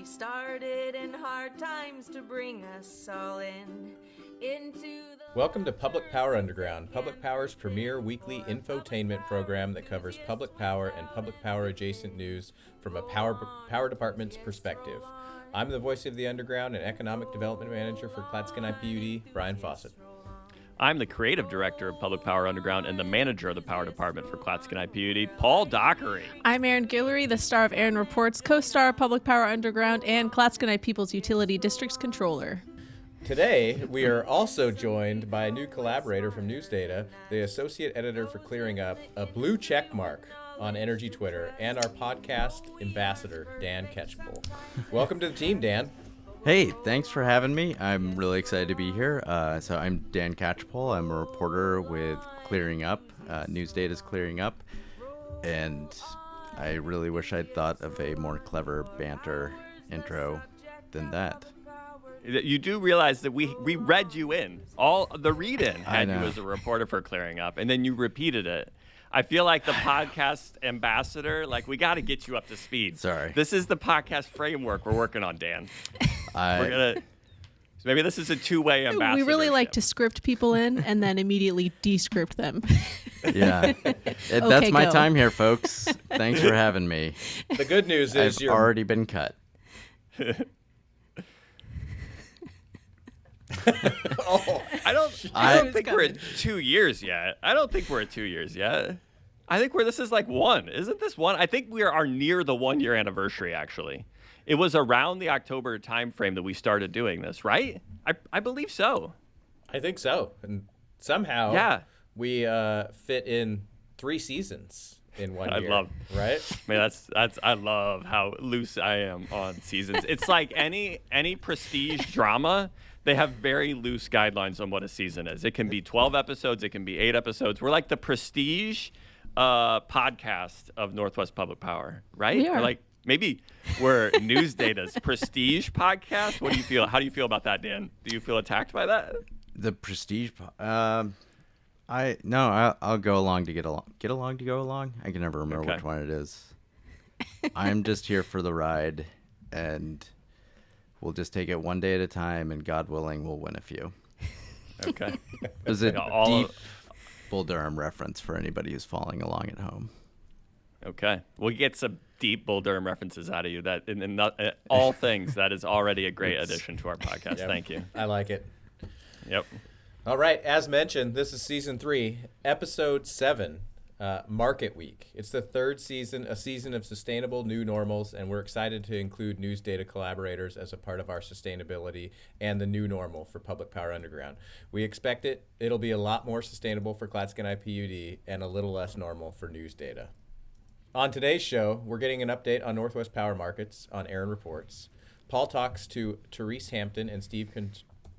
She started in hard times to bring us all into the... Welcome to Public Power Underground, Public Power's premier weekly infotainment program that covers public power and public power adjacent news from a power department's perspective. I'm the voice of the Underground and Economic Development Manager for Cowlitz PUD, Brian Fawcett. I'm the Creative Director of Public Power Underground and the Manager of the Power Department for Cowlitz PUD, Paul Dockery. I'm Arin Guillory, the star of Arin Reports, co-star of Public Power Underground, and Cowlitz People's Utility District's Controller. Today, we are also joined by a new collaborator from News Data, the Associate Editor for Clearing Up, a blue check mark on Energy Twitter, and our podcast ambassador, Dan Catchpole. Welcome to the team, Dan. Hey, thanks for having me. I'm really excited to be here. So I'm Dan Catchpole. I'm a reporter with Clearing Up, News Data's Clearing Up, and I really wish I'd thought of a more clever banter intro than that. You do realize that we read you in. All the read-in had you as a reporter for Clearing Up, and then you repeated it. I feel like the podcast ambassador, we got to get you up to speed. Sorry. This is the podcast framework we're working on, Dan. Maybe this is a two-way ambassador. We really like to script people in and then immediately descript them. Yeah. That's my time here, folks. Thanks for having me. The good news is I've already been cut. I don't think we're at 2 years yet. I think this is like one. Isn't this one? I think we are near the 1 year anniversary, actually. It was around the October timeframe that we started doing this, right? I believe so. I think so. And somehow we fit in 3 seasons in 1 year. I love how loose I am on seasons. It's like any prestige drama. They have very loose guidelines on what a season is. It can be 12 episodes. It can be 8 episodes. We're like the prestige podcast of Northwest Public Power, right? We are. Maybe we're News Data's prestige podcast. What do you feel? How do you feel about that, Dan? Do you feel attacked by that? The prestige, I'll go along to get along. Get along to go along? I can never remember which one it is. I'm just here for the ride, and we'll just take it one day at a time, and God willing, we'll win a few. Okay. It was a deep Bull Durham reference for anybody who's following along at home. Okay. We'll get some deep Bull Durham references out of you. That in all things, that is already a great addition to our podcast. Yep. Thank you. I like it. Yep. All right. As mentioned, this is Season 3, Episode 7, Market Week. It's the third season, a season of sustainable new normals, and we're excited to include News Data collaborators as a part of our sustainability and the new normal for Public Power Underground. We expect it'll be a lot more sustainable for Cowlitz PUD and a little less normal for News Data. On today's show, we're getting an update on Northwest Power Markets on Arin Reports. Paul talks to Therese Hampton and Steve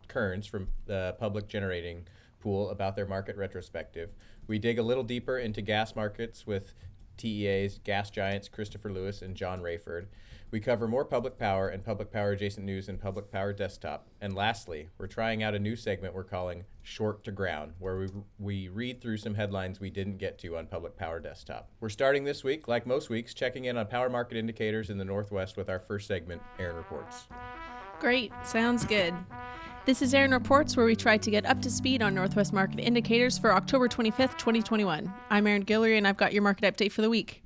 Kerns from the Public Generating Pool about their market retrospective. We dig a little deeper into gas markets with TEA's gas giants Christopher Lewis and John Raiford. We cover more public power and public power adjacent news in Public Power Desktop. And lastly, we're trying out a new segment we're calling Short to Ground, where we read through some headlines we didn't get to on Public Power Desktop. We're starting this week, like most weeks, checking in on power market indicators in the Northwest with our first segment, Arin Reports. Great. Sounds good. This is Arin Reports, where we try to get up to speed on Northwest market indicators for October 25th, 2021. I'm Arin Guillory, and I've got your market update for the week.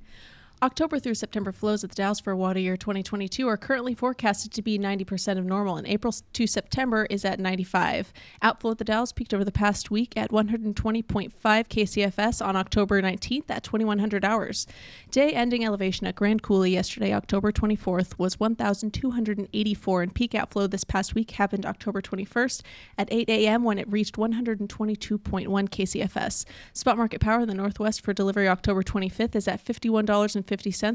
October through September flows at the Dalles for water year 2022 are currently forecasted to be 90% of normal, and April to September is at 95. Outflow at the Dalles peaked over the past week at 120.5 kcfs on October 19th at 2100 hours. Day ending elevation at Grand Coulee yesterday, October 24th, was 1,284, and peak outflow this past week happened October 21st at 8 a.m. when it reached 122.1 kcfs. Spot market power in the Northwest for delivery October 25th is at $51.50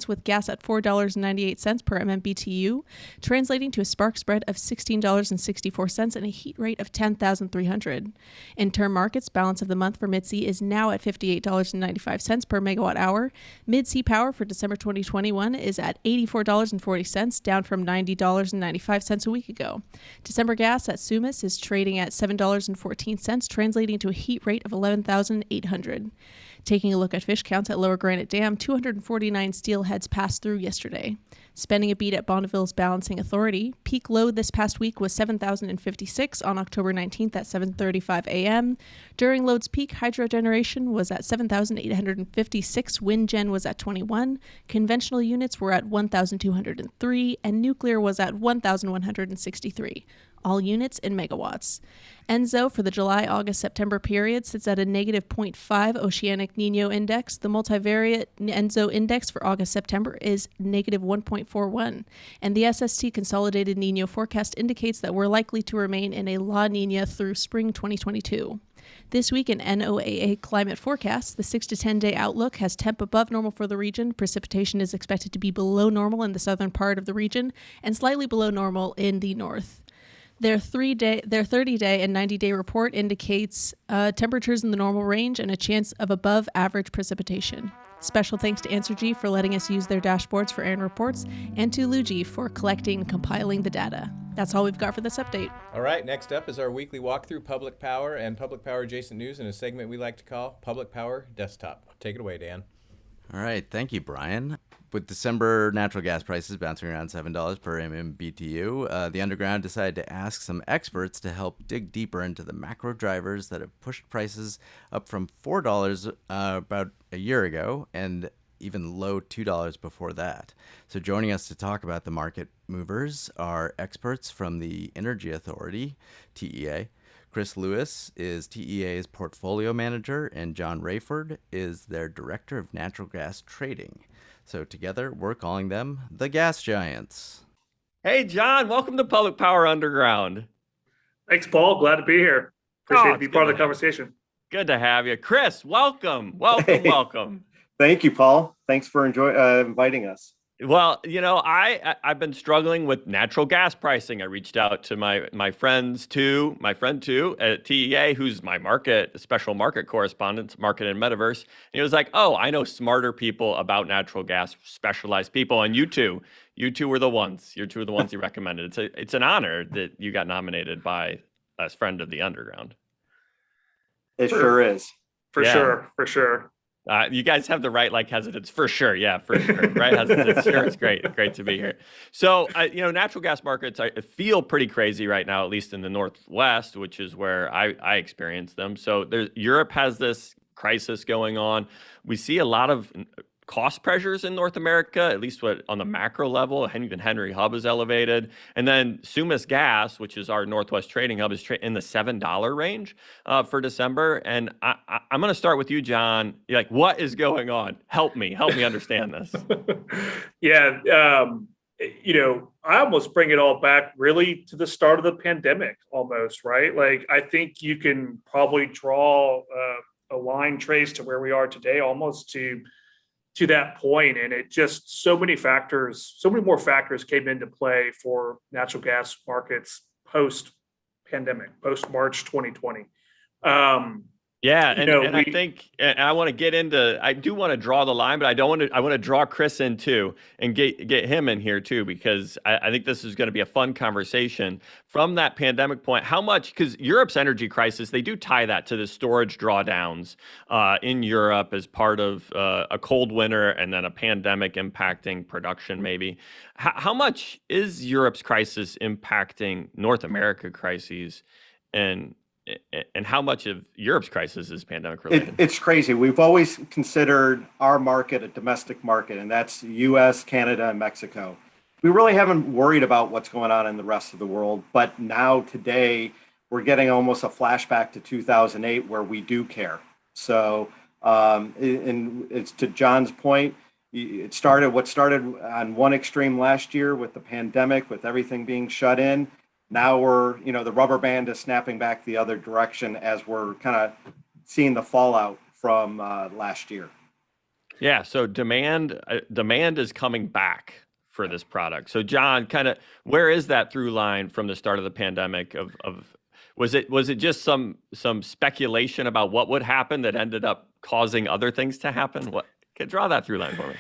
with gas at $4.98 per MMBTU, translating to a spark spread of $16.64 and a heat rate of 10,300. In term markets, balance of the month for Mid-C is now at $58.95 per megawatt hour. Mid-C power for December 2021 is at $84.40, down from $90.95 a week ago. December gas at Sumas is trading at $7.14, translating to a heat rate of 11,800. Taking a look at fish counts at Lower Granite Dam, 249 steelheads passed through yesterday. Spending a beat at Bonneville's Balancing Authority, peak load this past week was 7,056 on October 19th at 7:35 a.m. During load's peak, hydro generation was at 7,856, wind gen was at 21, conventional units were at 1,203, and nuclear was at 1,163. All units in megawatts. ENSO for the July, August, September period sits at a negative 0.5 oceanic Nino index. The multivariate ENSO index for August, September is negative 1.41. And the SST consolidated Nino forecast indicates that we're likely to remain in a La Nina through spring 2022. This week in NOAA climate forecasts, the 6 to 10 day outlook has temp above normal for the region. Precipitation is expected to be below normal in the southern part of the region and slightly below normal in the north. Their 30-day and 90-day report indicates temperatures in the normal range and a chance of above average precipitation. Special thanks to AnswerG for letting us use their dashboards for Arin Reports and to Luigi for collecting and compiling the data. That's all we've got for this update. All right, next up is our weekly walkthrough public power and public power adjacent news in a segment we like to call Public Power Desktop. Take it away, Dan. All right, thank you, Brian. With December natural gas prices bouncing around $7 per MMBTU, the Underground decided to ask some experts to help dig deeper into the macro drivers that have pushed prices up from $4 about a year ago and even low $2 before that. So joining us to talk about the market movers are experts from the Energy Authority, TEA. Chris Lewis is TEA's portfolio manager, and John Raiford is their director of natural gas trading. So together, we're calling them the Gas Giants. Hey, John, welcome to Public Power Underground. Thanks, Paul. Glad to be here. Appreciate to be part of the conversation. Good to have you. Chris, welcome. Welcome. Thank you, Paul. Thanks for inviting us. Well, you know, I've been struggling with natural gas pricing. I reached out to my friend too at TEA, who's my special market correspondent, market and metaverse. And he was like, "Oh, I know smarter people about natural gas, specialized people, and you two were the ones. You're two of the ones he recommended. It's an honor that you got nominated by a friend of the Underground. It sure is. For sure. You guys have the right hesitance for sure. Yeah, for sure. Right hesitance. Sure, it's great to be here. So, natural gas markets feel pretty crazy right now, at least in the Northwest, which is where I experience them. So Europe has this crisis going on. We see a lot of cost pressures in North America, at least on the macro level. Even Henry Hub is elevated. And then Sumas Gas, which is our Northwest trading hub, is in the $7 range for December. And I'm going to start with you, John. What is going on? Help me understand this. Yeah. I almost bring it all back really to the start of the pandemic almost, right? I think you can probably draw a line trace to where we are today almost to that point. And it just so many more factors came into play for natural gas markets post-pandemic, post-March 2020. I think I want to get into. I do want to draw the line, but I want to draw Chris in too and get him in here too, because I think this is going to be a fun conversation from that pandemic point. How much? Because Europe's energy crisis, they do tie that to the storage drawdowns in Europe as part of a cold winter and then a pandemic impacting production. Maybe how much is Europe's crisis impacting North America crises and how much of Europe's crisis is pandemic related? It's crazy. We've always considered our market a domestic market, and that's U.S., Canada, and Mexico. We really haven't worried about what's going on in the rest of the world. But now today, we're getting almost a flashback to 2008 where we do care. So and it's to John's point, what started on one extreme last year with the pandemic, with everything being shut in. Now the rubber band is snapping back the other direction as we're kind of seeing the fallout from last year. Yeah, so demand is coming back for this product. So John, kind of where is that through line from the start of the pandemic? Was it just some speculation about what would happen that ended up causing other things to happen? Draw that through line for me.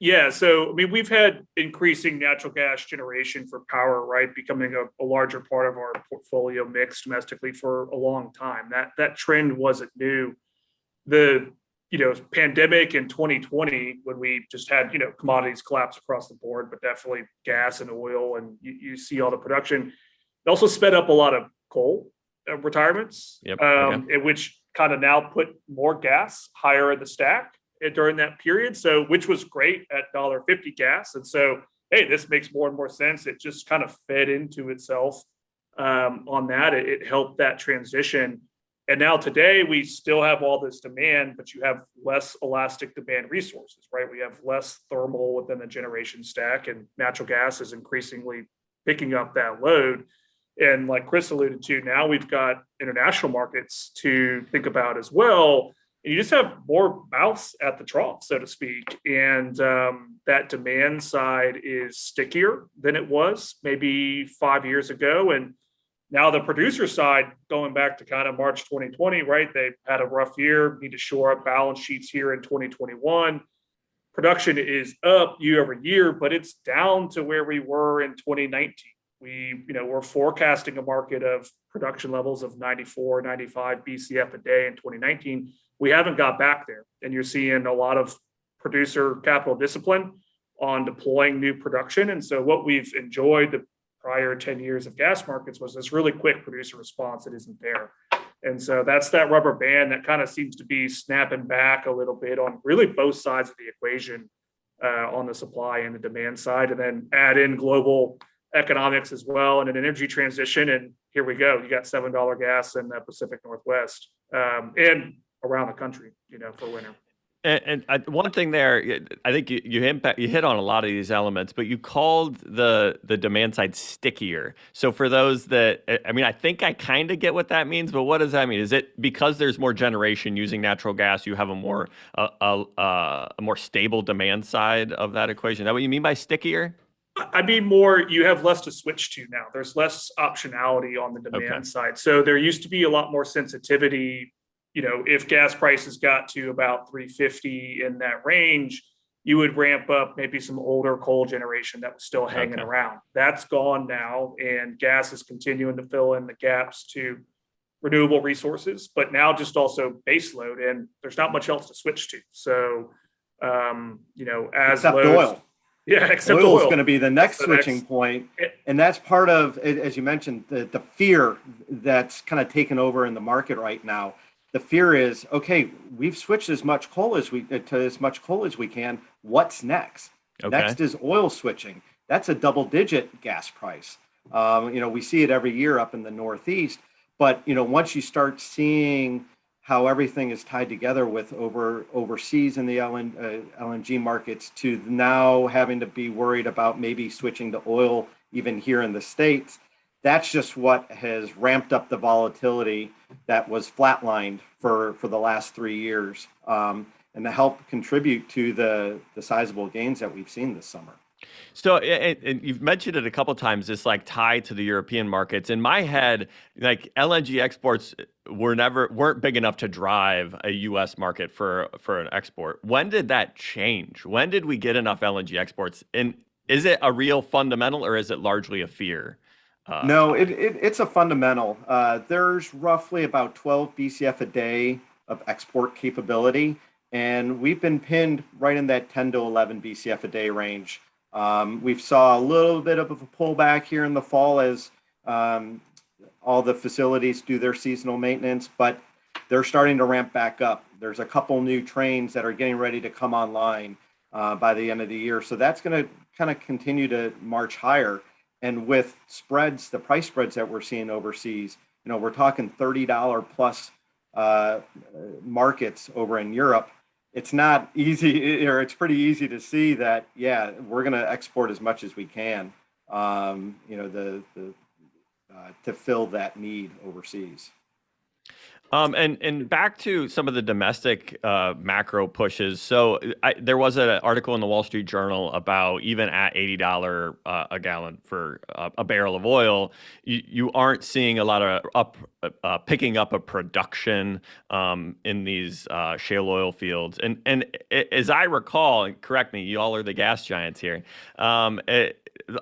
Yeah, so we've had increasing natural gas generation for power, right, becoming a larger part of our portfolio mix domestically for a long time. That trend wasn't new. The pandemic in 2020, when we just had, commodities collapse across the board, but definitely gas and oil, and you see all the production. It also sped up a lot of coal retirements, which kind of now put more gas higher in the stack during that period. So, which was great at $1.50 gas. And so, hey, this makes more and more sense. It just kind of fed into itself on that. It helped that transition. And now today we still have all this demand, but you have less elastic demand resources, right? We have less thermal within the generation stack, and natural gas is increasingly picking up that load. And like Chris alluded to, now we've got international markets to think about as well. And you just have more mouths at the trough, so to speak. And that demand side is stickier than it was maybe 5 years ago. And now the producer side, going back to kind of March 2020, right? They had a rough year, need to shore up balance sheets here in 2021. Production is up year over year, but it's down to where we were in 2019. We're forecasting a market of production levels of 94, 95 BCF a day in 2019. We haven't got back there. And you're seeing a lot of producer capital discipline on deploying new production. And so what we've enjoyed the prior 10 years of gas markets was this really quick producer response that isn't there. And so that's that rubber band that kind of seems to be snapping back a little bit on really both sides of the equation, on the supply and the demand side, and then add in global economics as well and an energy transition. And here we go. You got $7 gas in the Pacific Northwest and around the country, for winter. And one thing there, I think you hit on a lot of these elements, but you called the demand side stickier. So for those that, I think I kind of get what that means, but what does that mean? Is it because there's more generation using natural gas, you have a more stable demand side of that equation? Is that what you mean by stickier? I mean more, you have less to switch to now. There's less optionality on the demand side. So there used to be a lot more sensitivity. If gas prices got to about 350 in that range, you would ramp up maybe some older coal generation that was still hanging around. That's gone now, and gas is continuing to fill in the gaps to renewable resources, but now just also base load, and there's not much else to switch to. So, as except loads, oil. Yeah, except oil oil is going to be the next switching point. And that's part of, as you mentioned, the fear that's kind of taken over in the market right now. The fear is, okay, we've switched as much coal as we can. What's next? Next is oil switching. That's a double-digit gas price. We see it every year up in the Northeast. But once you start seeing how everything is tied together with overseas in the LNG markets, to now having to be worried about maybe switching to oil even here in the States, that's just what has ramped up the volatility that was flatlined for the last 3 years, and to help contribute to the sizable gains that we've seen this summer. So, and you've mentioned it a couple of times, this like tie to the European markets. In my head, like LNG exports weren't big enough to drive a U.S. market for an export. When did that change? When did we get enough LNG exports? And is it a real fundamental, or is it largely a fear? No, it's a fundamental. There's roughly about 12 BCF a day of export capability, and we've been pinned right in that 10 to 11 BCF a day range. We've saw a little bit of a pullback here in the fall as all the facilities do their seasonal maintenance, but they're starting to ramp back up. There's a couple new trains that are getting ready to come online by the end of the year. So that's going to kind of continue to march higher. And with spreads, the price spreads that we're seeing overseas, we're talking $30 plus markets over in Europe. It's not easy, or it's pretty easy to see that, we're going to export as much as we can, to fill that need overseas. And back to some of the domestic macro pushes. So there was an article in the Wall Street Journal about even at $80 a gallon for a barrel of oil, you aren't seeing a lot of picking up a production in these shale oil fields. And as I recall, and correct me, you all are the gas giants here.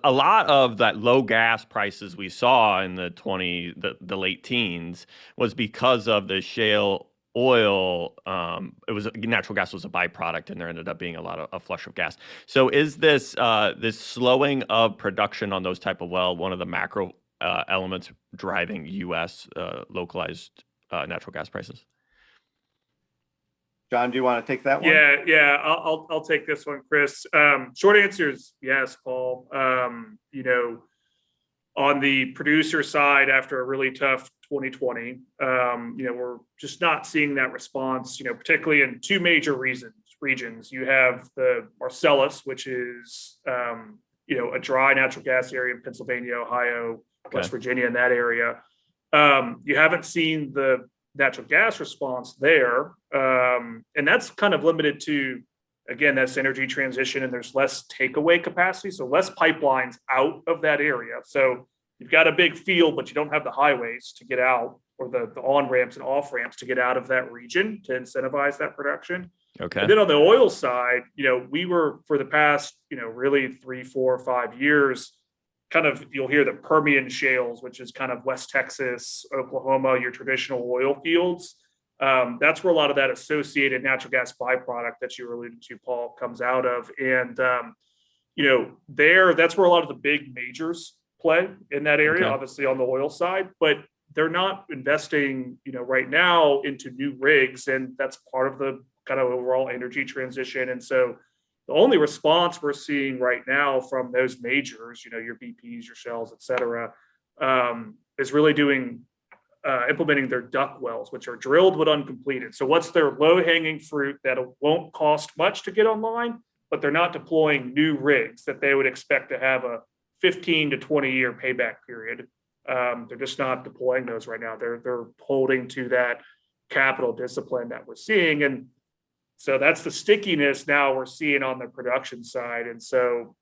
A lot of that low gas prices we saw in the late teens was because of the shale oil, natural gas was a byproduct, and there ended up being a flush of gas. So is this this slowing of production on those type of well one of the macro elements driving U.S. Localized natural gas prices? John, do you want to take that one? Yeah, I'll take this one, Chris. Short answer is yes, Paul. On the producer side, after a really tough 2020, we're just not seeing that response. Particularly in two major regions. You have the Marcellus, which is a dry natural gas area in Pennsylvania, Ohio, West Virginia, in that area. You haven't seen the natural gas response there, and that's kind of limited to, again, that's energy transition, and there's less takeaway capacity, so less pipelines out of that area. So you've got a big field, but you don't have the highways to get out, or the on ramps and off ramps to get out of that region to incentivize that production. Okay. And then on the oil side, we were, for the past really 3, 4, 5 years, kind of, you'll hear the Permian shales, which is kind of West Texas, Oklahoma, your traditional oil fields. That's where a lot of that associated natural gas byproduct that you were alluding to, Paul, comes out of. And, that's where a lot of the big majors play in that area, obviously on the oil side, but they're not investing, right now into new rigs. And that's part of the kind of overall energy transition. And so the only response we're seeing right now from those majors, your BPs, your Shells, et cetera, is really implementing their duck wells, which are drilled but uncompleted. So what's their low-hanging fruit that won't cost much to get online, but they're not deploying new rigs that they would expect to have a 15 to 20 year payback period. They're just not deploying those right now. They're holding to that capital discipline that we're seeing. And so that's the stickiness now we're seeing on the production side. And so,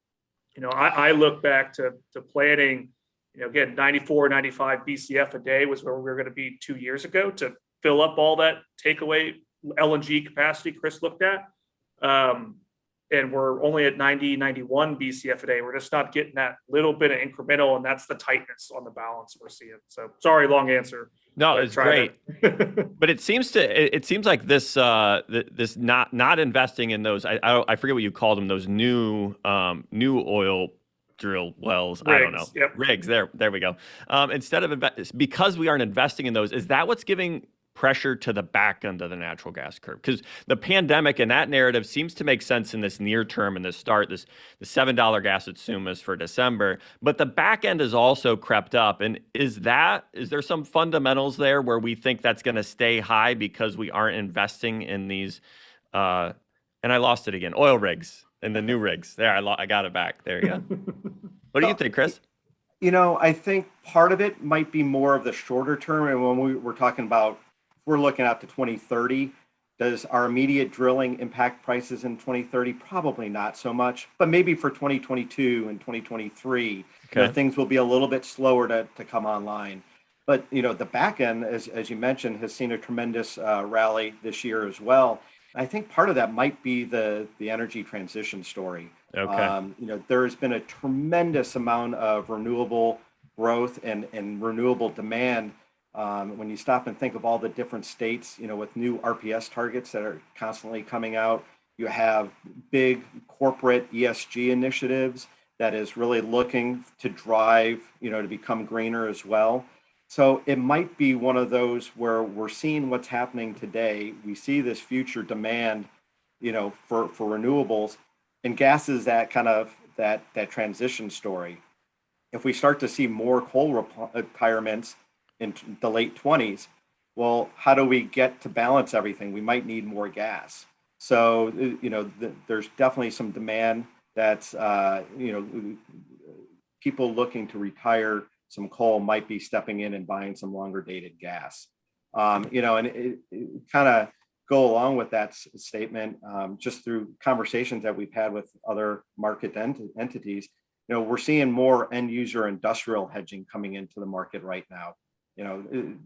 I look back to planning, again, 94, 95 BCF a day was where we were going to be 2 years ago to fill up all that takeaway LNG capacity Chris looked at. And we're only at 90, 91 BCF a day. We're just not getting that little bit of incremental, and that's the tightness on the balance we're seeing. So sorry, long answer. No, it's great. But it seems like this this not investing in those, I forget what you called them, those new oil drill wells. Rigs, I don't know. yep. Rigs. There we go. Instead of because we aren't investing in those, is that what's giving pressure to the back end of the natural gas curve? Because the pandemic and that narrative seems to make sense in this near term, in this start, the $7 gas at Sumas for December, but the back end has also crept up. And is there some fundamentals there where we think that's going to stay high because we aren't investing in these, and I lost it again, oil rigs and the new rigs. There, I got it back. There you go. What do you think, Chris? I think part of it might be more of the shorter term. And when we're talking about, we're looking out to 2030. Does our immediate drilling impact prices in 2030? Probably not so much, but maybe for 2022 and 2023, things will be a little bit slower to come online. But, the back end, as you mentioned, has seen a tremendous rally this year as well. I think part of that might be the energy transition story. There has been a tremendous amount of renewable growth and renewable demand. When you stop and think of all the different states, with new RPS targets that are constantly coming out, you have big corporate ESG initiatives that is really looking to drive, to become greener as well. So it might be one of those where we're seeing what's happening today. We see this future demand, for renewables, and gas is that kind of that transition story. If we start to see more coal retirements in the late 20s, well, how do we get to balance everything? We might need more gas. So, there's definitely some demand that's, people looking to retire some coal might be stepping in and buying some longer dated gas. And it kind of go along with that statement, just through conversations that we've had with other market entities. We're seeing more end user industrial hedging coming into the market right now.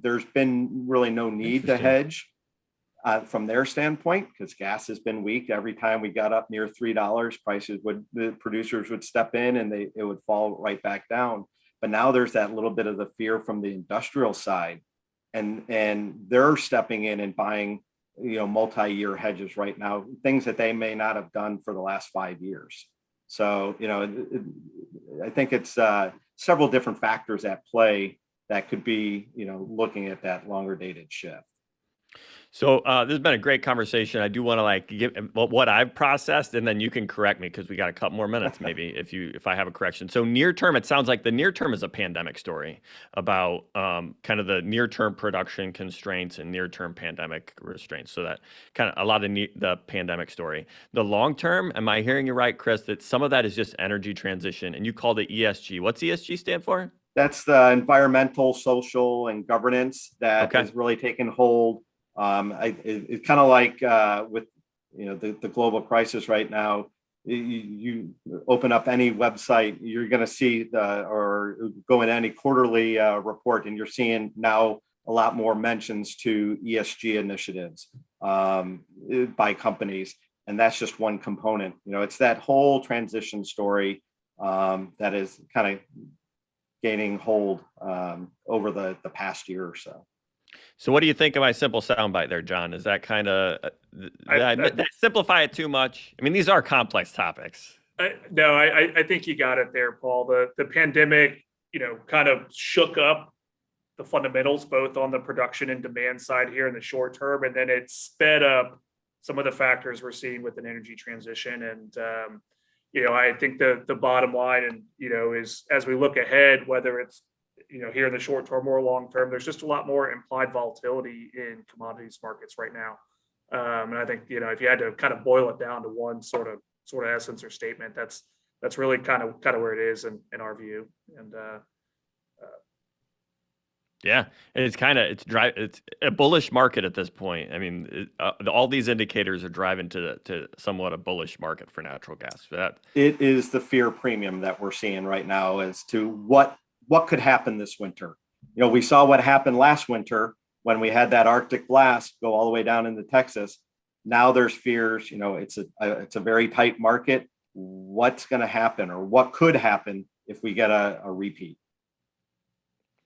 There's been really no need to hedge from their standpoint because gas has been weak. Every time we got up near $3, the producers would step in and it would fall right back down. But now there's that little bit of the fear from the industrial side and they're stepping in and buying, multi-year hedges right now, things that they may not have done for the last 5 years. So, I think it's several different factors at play that could be, looking at that longer dated shift. So this has been a great conversation. I do want to give what I've processed, and then you can correct me because we got a couple more minutes, maybe if I have a correction. So near term, it sounds like the near term is a pandemic story about kind of the near term production constraints and near term pandemic restraints. So that kind of a lot of the pandemic story. The long term, am I hearing you right, Chris? That some of that is just energy transition, and you called it ESG. What's ESG stand for? That's the environmental, social, and governance that has really taken hold. It's kind of like with the global crisis right now. You open up any website, you're going to see or go in any quarterly report, and you're seeing now a lot more mentions to ESG initiatives by companies, and that's just one component. It's that whole transition story that is kind of gaining hold over the past year or so. So what do you think of my simple soundbite there, John? Is that kind of, I simplify it too much? I mean, these are complex topics. No, I think you got it there, Paul. The pandemic, kind of shook up the fundamentals, both on the production and demand side here in the short term. And then it sped up some of the factors we're seeing with an energy transition. And, I think the bottom line and, is as we look ahead, whether it's, here in the short term or long term, there's just a lot more implied volatility in commodities markets right now. And I think, if you had to kind of boil it down to one sort of essence or statement, that's really kind of where it is in our view. And yeah, it's a bullish market at this point. I mean, all these indicators are driving to somewhat a bullish market for natural gas. It is the fear premium that we're seeing right now as to what could happen this winter. We saw what happened last winter when we had that Arctic blast go all the way down into Texas. Now there's fears, it's a very tight market. What's going to happen or what could happen if we get a repeat?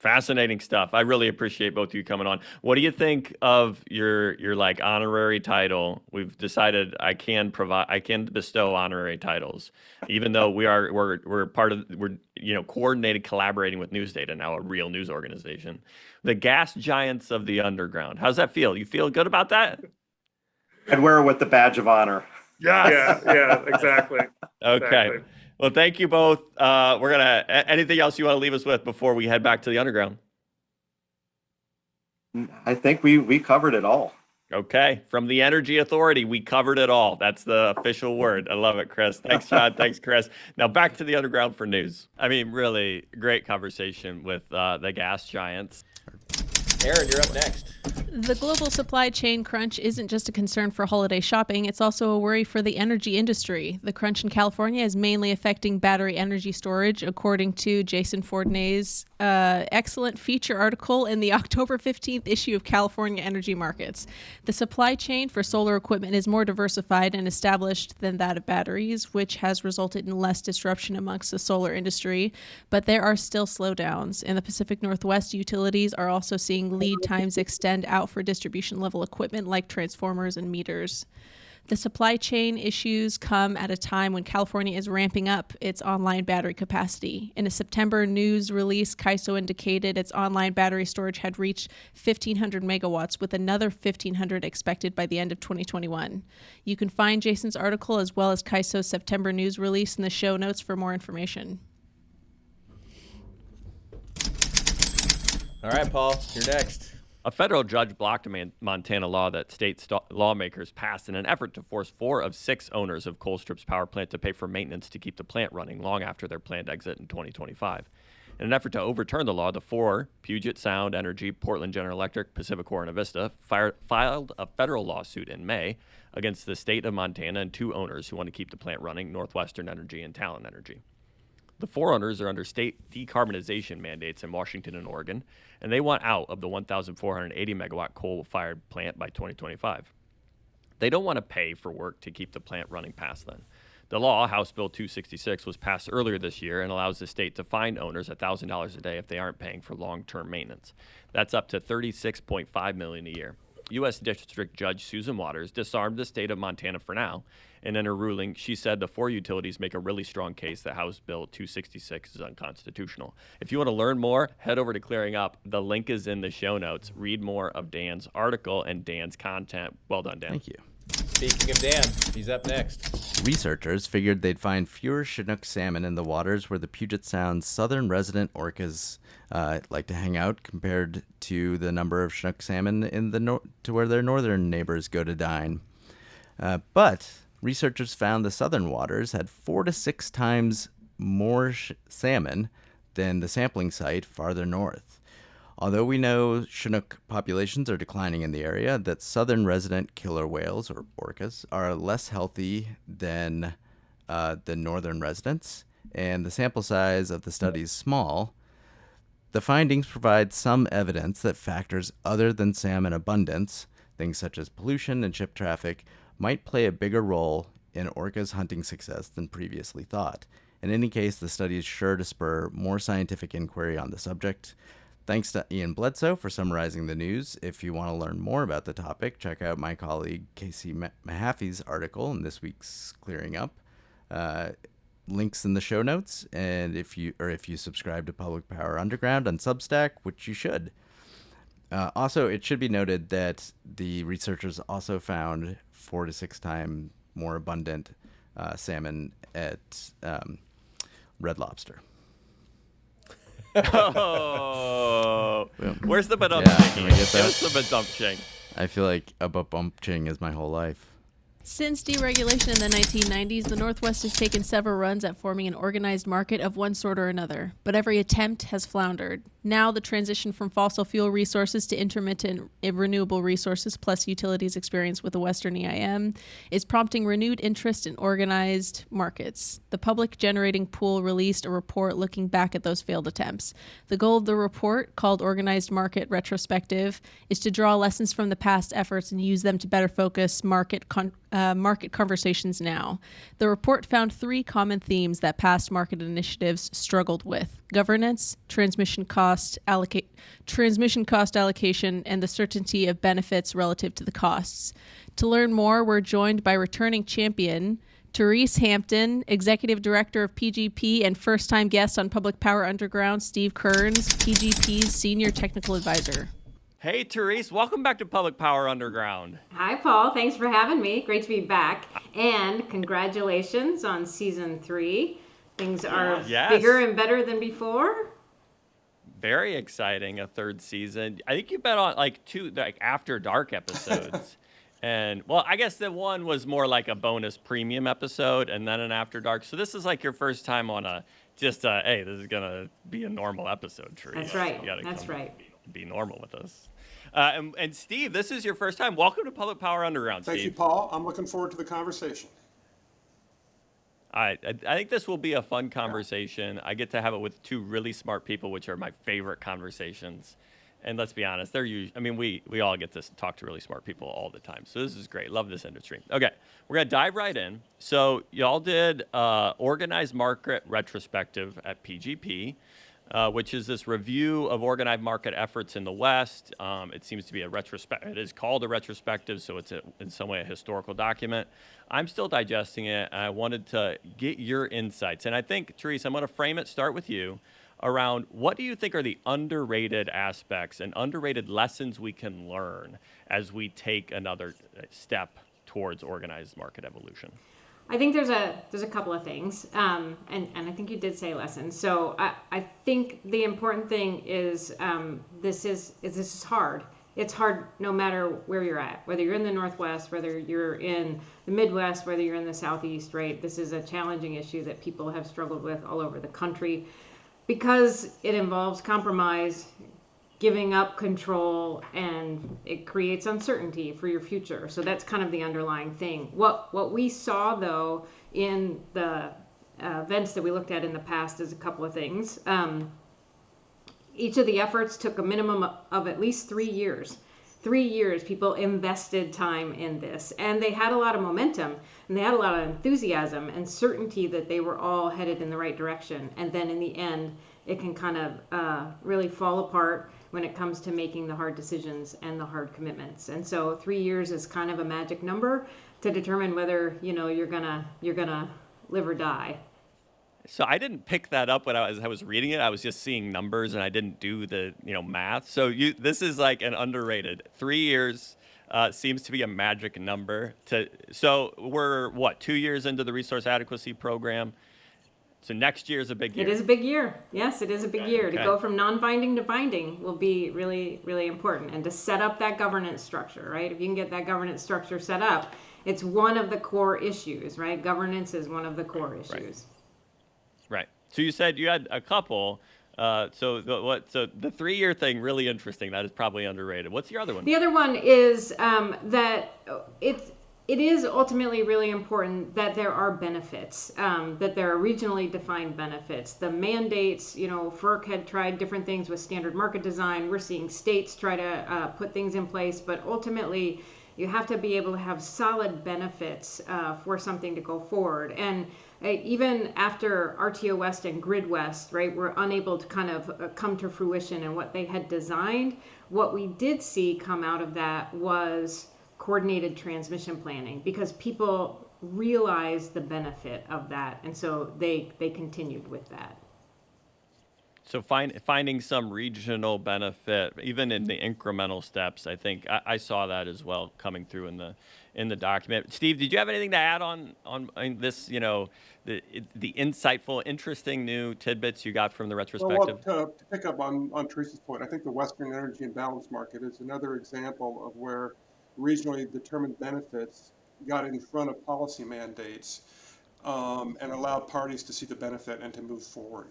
Fascinating stuff. I really appreciate both of you coming on. What do you think of your honorary title? We've decided I can bestow honorary titles, even though we're coordinated, collaborating with News Data, now a real news organization. The gas giants of the underground. How's that feel? You feel good about that? I'd wear it with the badge of honor. Yes. Yeah, exactly. Okay. Exactly. Well, thank you both. Anything else you want to leave us with before we head back to the underground? I think we covered it all. Okay. From the Energy Authority, we covered it all. That's the official word. I love it, Chris. Thanks, John. Thanks, Chris. Now back to the underground for news. I mean, really great conversation with the gas giants. Arin, you're up next. The global supply chain crunch isn't just a concern for holiday shopping, it's also a worry for the energy industry. The crunch in California is mainly affecting battery energy storage, according to Jason Fordnay's excellent feature article in the October 15th issue of California Energy Markets. The supply chain for solar equipment is more diversified and established than that of batteries, which has resulted in less disruption amongst the solar industry, but there are still slowdowns. In the Pacific Northwest, utilities are also seeing lead times extend out for distribution level equipment like transformers and meters. The supply chain issues come at a time when California is ramping up its online battery capacity. In a September news release, CAISO indicated its online battery storage had reached 1,500 megawatts, with another 1,500 expected by the end of 2021. You can find Jason's article as well as CAISO's September news release in the show notes for more information. All right, Paul, you're next. A federal judge blocked a Montana law that state lawmakers passed in an effort to force 4 of 6 owners of Colstrip's power plant to pay for maintenance to keep the plant running long after their planned exit in 2025. In an effort to overturn the law, the 4, Puget Sound Energy, Portland General Electric, Pacificor, and Avista, filed a federal lawsuit in May against the state of Montana and 2 owners who want to keep the plant running, Northwestern Energy and Talon Energy. The 4 owners are under state decarbonization mandates in Washington and Oregon, and they want out of the 1,480 megawatt coal-fired plant by 2025. They don't want to pay for work to keep the plant running past then. The law, House Bill 266, was passed earlier this year and allows the state to fine owners $1,000 a day if they aren't paying for long-term maintenance. That's up to $36.5 million a year. U.S. District Judge Susan Waters disarmed the state of Montana for now, and in her ruling, she said the four utilities make a really strong case that House Bill 266 is unconstitutional. If you want to learn more, head over to Clearing Up. The link is in the show notes. Read more of Dan's article and Dan's content. Well done, Dan. Thank you. Speaking of Dan, he's up next. Researchers figured they'd find fewer Chinook salmon in the waters where the Puget Sound's southern resident orcas like to hang out compared to the number of Chinook salmon in the to where their northern neighbors go to dine. But researchers found the southern waters had 4 to 6 times more salmon than the sampling site farther north. Although we know Chinook populations are declining in the area, that southern resident killer whales, or orcas, are less healthy than the northern residents, and the sample size of the study is small, the findings provide some evidence that factors other than salmon abundance, things such as pollution and ship traffic, might play a bigger role in orcas' hunting success than previously thought. In any case, the study is sure to spur more scientific inquiry on the subject. Thanks to Ian Bledsoe for summarizing the news. If you want to learn more about the topic, check out my colleague Casey Mahaffey's article in this week's Clearing Up. Links in the show notes, and if you subscribe to Public Power Underground on Substack, which you should. Also, it should be noted that the researchers also found 4 to 6 times more abundant salmon at Red Lobster. Oh, where's the badump can we get that? Where's the badump ching? I feel like a bump-ching is my whole life. Since deregulation in the 1990s, the Northwest has taken several runs at forming an organized market of one sort or another, but every attempt has floundered. Now, the transition from fossil fuel resources to intermittent renewable resources, plus utilities experience with the Western EIM, is prompting renewed interest in organized markets. The Public Generating Pool released a report looking back at those failed attempts. The goal of the report, called Organized Market Retrospective, is to draw lessons from the past efforts and use them to better focus market conversations now. The report found 3 common themes that past market initiatives struggled with: governance, transmission cost allocation, and the certainty of benefits relative to the costs. To learn more, we're joined by returning champion Therese Hampton, Executive Director of PGP and first-time guest on Public Power Underground, Steve Kerns, PGP's Senior Technical Advisor. Hey, Therese, welcome back to Public Power Underground. Hi, Paul. Thanks for having me. Great to be back. And congratulations on season 3. Things are bigger and better than before. Very exciting, a 3rd season. I think you've been on like 2 after dark episodes. And well, I guess the one was more like a bonus premium episode and then an after dark. So this is like your first time on hey, this is going to be a normal episode, Therese. That's right. That's right. Be normal with us. And Steve, this is your first time. Welcome to Public Power Underground, Steve. Thank you, Paul. I'm looking forward to the conversation. I think this will be a fun conversation. I get to have it with 2 really smart people, which are my favorite conversations. And let's be honest, we all get to talk to really smart people all the time. So this is great. Love this industry. Okay, we're going to dive right in. So y'all did Organized Market Retrospective at PGP. Which is this review of organized market efforts in the West. It seems to be it is called a retrospective, so it's in some way a historical document. I'm still digesting it, and I wanted to get your insights. And I think, Therese, I'm going to start with you, around what do you think are the underrated aspects and underrated lessons we can learn as we take another step towards organized market evolution? I think there's a couple of things, and I think you did say lessons. So I think the important thing is this is hard. It's hard no matter where you're at, whether you're in the Northwest, whether you're in the Midwest, whether you're in the Southeast, right? This is a challenging issue that people have struggled with all over the country because it involves compromise, giving up control, and it creates uncertainty for your future. So that's kind of the underlying thing. What we saw, though, in the events that we looked at in the past is a couple of things. Each of the efforts took a minimum of at least 3 years 3 years, people invested time in this, and they had a lot of momentum, and they had a lot of enthusiasm and certainty that they were all headed in the right direction. And then in the end, it can kind of really fall apart when it comes to making the hard decisions and the hard commitments. And so 3 years is kind of a magic number to determine whether, you know, you're gonna live or die. So I didn't pick that up when I was reading it. I was just seeing numbers and I didn't do the math. So this is like an underrated 3 years. Seems to be a magic number. So we're 2 years into the resource adequacy program. So next year is a big year. It is a big year. Yes, it is a big year. Okay. To go from non-binding to binding will be really, really important. And to set up that governance structure, right? If you can get that governance structure set up, it's one of the core issues, right? Governance is one of the core issues. Right. So you said you had a couple. So the 3 year thing, really interesting. That is probably underrated. What's your other one? The other one is that it is ultimately really important that there are benefits, that there are regionally defined benefits. The mandates, FERC had tried different things with standard market design. We're seeing states try to put things in place, but ultimately you have to be able to have solid benefits for something to go forward. And even after RTO West and Grid West, right, were unable to kind of come to fruition in what they had designed, what we did see come out of that was coordinated transmission planning, because people realized the benefit of that, and so they continued with that. So finding some regional benefit, even in the incremental steps, I think I saw that as well coming through in the document. Steve, did you have anything to add on this? The insightful, interesting new tidbits you got from the retrospective. Well, to pick up on Therese's point, I think the Western Energy Imbalance Market is another example of where regionally determined benefits got in front of policy mandates and allowed parties to see the benefit and to move forward,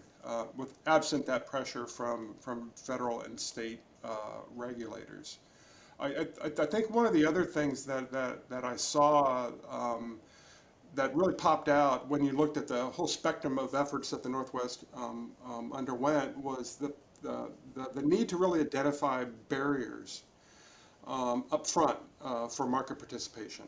with absent that pressure from federal and state regulators. I think one of the other things that I saw that really popped out when you looked at the whole spectrum of efforts that the Northwest underwent was the need to really identify barriers up front for market participation.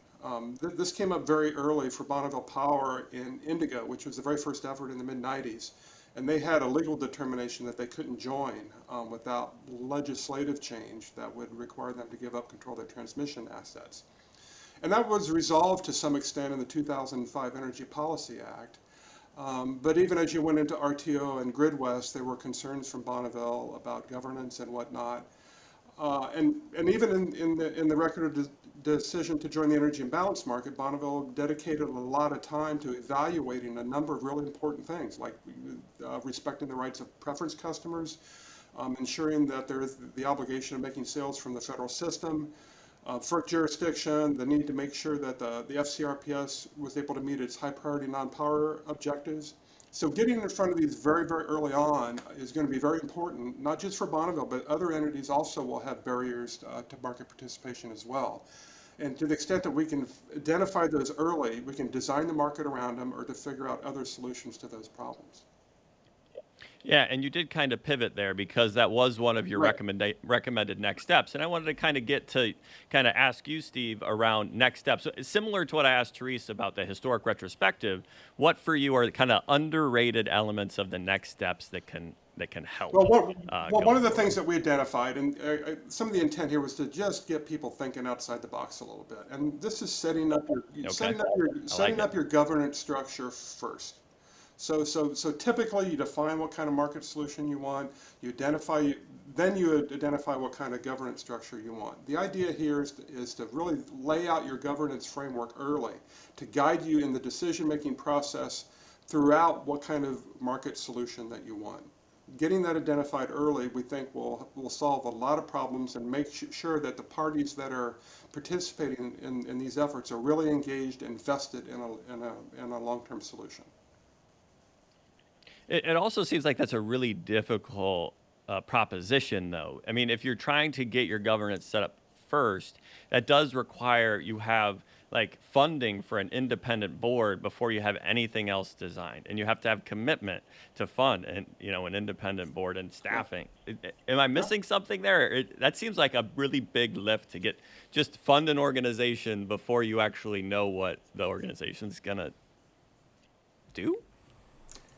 This came up very early for Bonneville Power in Indigo, which was the very first effort in the mid-90s. And they had a legal determination that they couldn't join without legislative change that would require them to give up control of their transmission assets. And that was resolved to some extent in the 2005 Energy Policy Act. But even as you went into RTO and Grid West, there were concerns from Bonneville about governance and whatnot. And even in the record of decision to join the energy imbalance market, Bonneville dedicated a lot of time to evaluating a number of really important things, like respecting the rights of preference customers, ensuring that there is the obligation of making sales from the federal system, FERC jurisdiction, the need to make sure that the FCRPS was able to meet its high priority non-power objectives. So getting in front of these very, very early on is going to be very important, not just for Bonneville, but other entities also will have barriers to market participation as well. And to the extent that we can identify those early, we can design the market around them or to figure out other solutions to those problems. Yeah, and you did kind of pivot there because that was one of your recommended next steps. And I wanted to kind of ask you, Steve, around next steps. So, similar to what I asked Therese about the historic retrospective, what for you are the kind of underrated elements of the next steps that can help? Well, one of the things that we identified, and some of the intent here was to just get people thinking outside the box a little bit. And this is setting up your governance structure first. So typically you define what kind of market solution you want, then you identify what kind of governance structure you want. The idea here is to really lay out your governance framework early to guide you in the decision-making process throughout what kind of market solution that you want. Getting that identified early, we think will solve a lot of problems and make sure that the parties that are participating in these efforts are really engaged and vested in a long-term solution. It also seems like that's a really difficult proposition, though. I mean, if you're trying to get your governance set up first, that does require you have like funding for an independent board before you have anything else designed, and you have to have commitment to fund and an independent board and staffing. Am I missing something there? That seems like a really big lift to just fund an organization before you actually know what the organization's gonna do.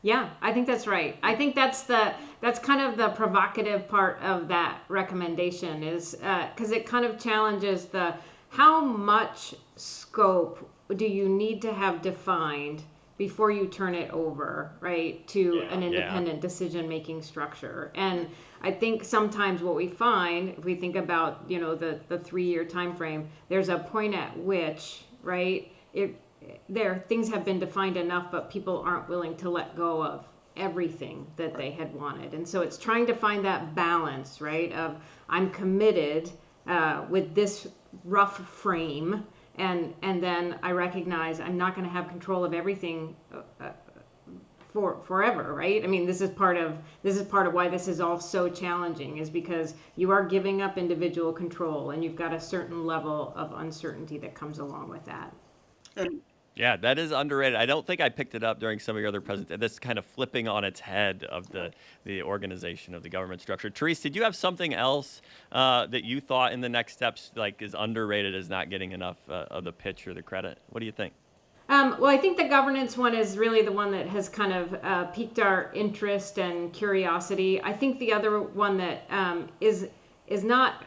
Yeah, I think that's right. I think that's kind of the provocative part of that recommendation is because it kind of challenges the how much scope do you need to have defined before you turn it over, right, to an independent decision-making structure. And I think sometimes what we find, if we think about, the 3-year time frame, there's a point at which, right, things have been defined enough, but people aren't willing to let go of everything that they had wanted. And so it's trying to find that balance, right, of I'm committed with this rough frame, and then I recognize I'm not going to have control of everything for forever, right? I mean, this is part of why this is all so challenging, is because you are giving up individual control, and you've got a certain level of uncertainty that comes along with that. Yeah, that is underrated. I don't think I picked it up during some of your other presentations. This kind of flipping on its head of the organization of the government structure. Therese, did you have something else that you thought in the next steps is underrated, is not getting enough of the pitch or the credit? What do you think? Well, I think the governance one is really the one that has kind of piqued our interest and curiosity. I think the other one that is not,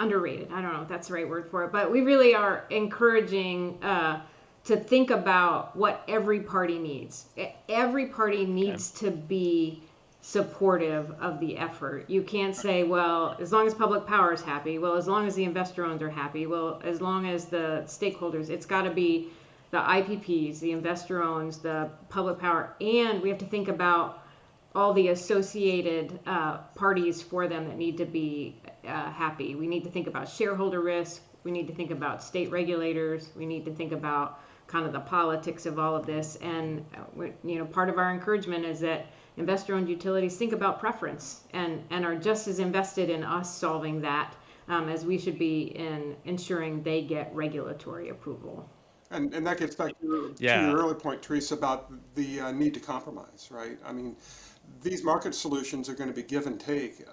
underrated. I don't know if that's the right word for it, but we really are encouraging to think about what every party needs. Every party needs to be supportive of the effort. You can't say, well, as long as public power is happy, well, as long as the investor owners are happy, well, as long as the stakeholders, it's got to be the IPPs, the investor owns, the public power, and we have to think about all the associated parties for them that need to be happy. We need to think about shareholder risk. We need to think about state regulators. We need to think about kind of the politics of all of this. And part of our encouragement is that investor-owned utilities think about preference and are just as invested in us solving that as we should be in ensuring they get regulatory approval. And that gets back to your earlier point, Therese, about the need to compromise, right? I mean, these market solutions are going to be give and take.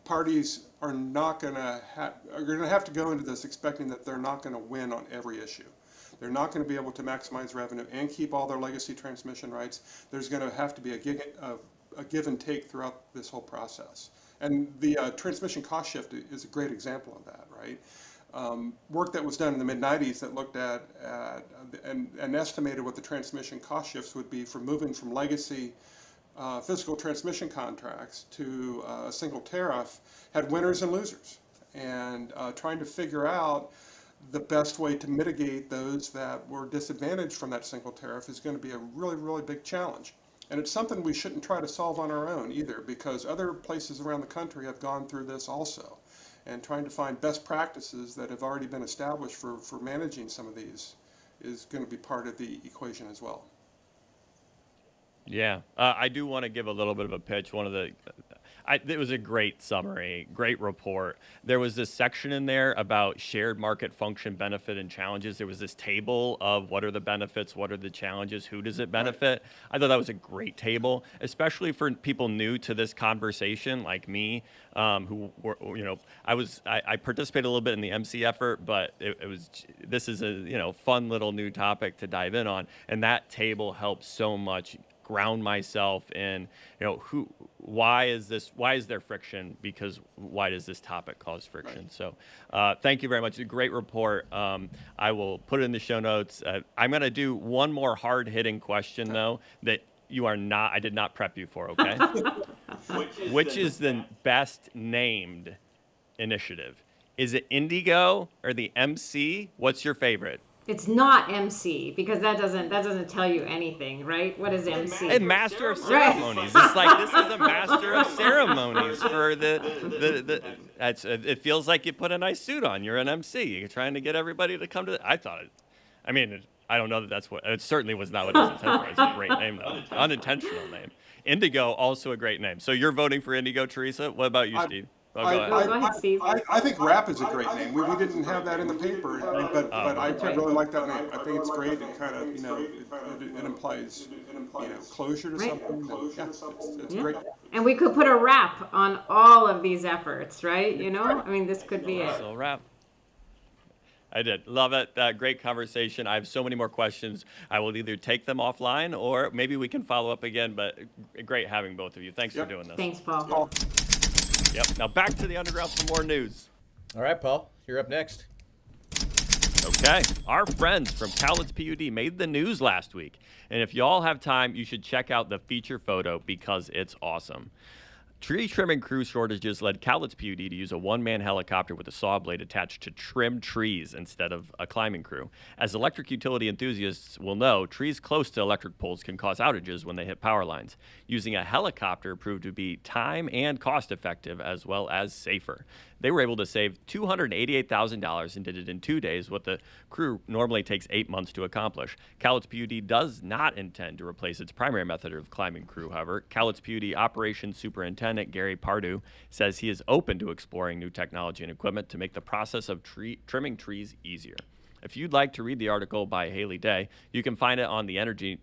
Parties are going to have to go into this expecting that they're not going to win on every issue. They're not going to be able to maximize revenue and keep all their legacy transmission rights. There's going to have to be a give and take throughout this whole process. And the transmission cost shift is a great example of that, right? Work that was done in the mid-90s that looked at and estimated what the transmission cost shifts would be for moving from legacy physical transmission contracts to a single tariff had winners and losers. And trying to figure out the best way to mitigate those that were disadvantaged from that single tariff is going to be a really, really big challenge. And it's something we shouldn't try to solve on our own either, because other places around the country have gone through this also. And trying to find best practices that have already been established for managing some of these is going to be part of the equation as well. Yeah, I do want to give a little bit of a pitch. It was a great summary, great report. There was this section in there about shared market function, benefit, and challenges. There was this table of what are the benefits, what are the challenges, who does it benefit. I thought that was a great table, especially for people new to this conversation like me, who were, I participated a little bit in the MC effort, but this is a, fun little new topic to dive in on. And that table helped so much ground myself in, why is there friction? Because why does this topic cause friction? Right. So thank you very much. A great report. I will put it in the show notes. I'm going to do one more hard-hitting question, though, that I did not prep you for, okay? Which is the best named initiative? Is it Indigo or the MC? What's your favorite? It's not MC, because that doesn't tell you anything, right? What is MC? A master of ceremonies. Right. It's like this is a master of ceremonies for it feels like you put a nice suit on. You're an MC. You're trying to get everybody to come to I don't know that that's what it certainly was not what it was intended for. It's a great name though. Unintentional name. Indigo, also a great name. So you're voting for Indigo, Teresa. What about you, Steve? Oh, go ahead. Go ahead, Steve. I think RAP is a great name. We didn't have that in the paper, but I really like that name. I think it's great. It kind of, it implies, closure to something. It's great. And we could put a wrap on all of these efforts, right? I mean, this could be it. So wrap. I did. Love it. Great conversation. I have so many more questions. I will either take them offline or maybe we can follow up again, but great having both of you. Thanks for doing this. Thanks, Paul. Yep. Now back to the underground for more news. All right, Paul, you're up next. Okay. Our friends from Cowlitz PUD made the news last week. And if you all have time, you should check out the feature photo because it's awesome. Tree trimming crew shortages led Cowlitz PUD to use a one-man helicopter with a saw blade attached to trim trees instead of a climbing crew. As electric utility enthusiasts will know, trees close to electric poles can cause outages when they hit power lines. Using a helicopter proved to be time and cost-effective as well as safer. They were able to save $288,000 and did it in 2 days, what the crew normally takes 8 months to accomplish. Cowlitz PUD does not intend to replace its primary method of climbing crew, however. Cowlitz PUD Operations Superintendent Gary Pardue says he is open to exploring new technology and equipment to make the process of trimming trees easier. If you'd like to read the article by Haley Day, you can find it on the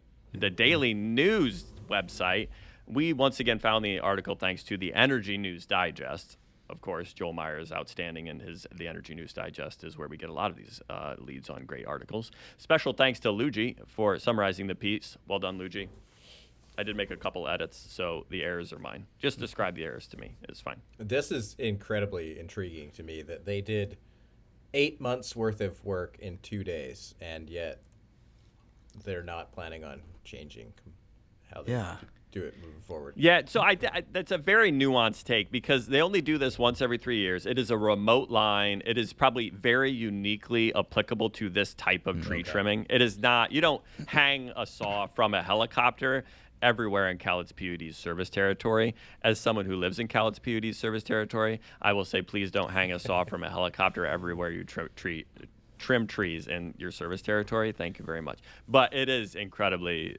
Daily News website. We once again found the article thanks to the Energy News Digest. Of course, Joel Meyer is outstanding, and the Energy News Digest is where we get a lot of these leads on great articles. Special thanks to Luigi for summarizing the piece. Well done, Luigi. I did make a couple edits, so the errors are mine. Just describe the errors to me. It's fine. This is incredibly intriguing to me that they did 8 months worth of work in 2 days, and yet they're not planning on changing how they do it moving forward. Yeah, so that's a very nuanced take because they only do this once every 3 years. It is a remote line. It is probably very uniquely applicable to this type of tree trimming. It is not, you don't hang a saw from a helicopter everywhere in Cowlitz PUD's service territory. As someone who lives in Cowlitz PUD's service territory, I will say please don't hang a saw from a helicopter everywhere you trim trees in your service territory. Thank you very much. But it is incredibly,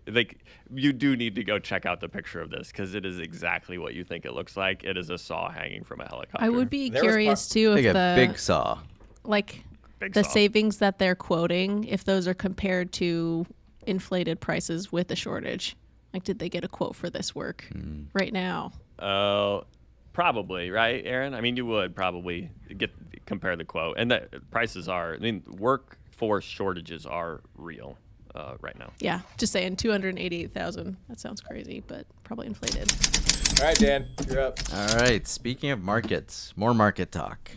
you do need to go check out the picture of this because it is exactly what you think it looks like. It is a saw hanging from a helicopter. I would be curious too if a big saw. Savings that they're quoting, if those are compared to inflated prices with the shortage. Like, did they get a quote for this work right now? Probably, right, Arin? I mean, you would probably compare the quote. And the prices are, workforce shortages are real right now. Yeah, just saying 288,000. That sounds crazy, but probably inflated. All right, Dan, you're up. All right, speaking of markets, more market talk.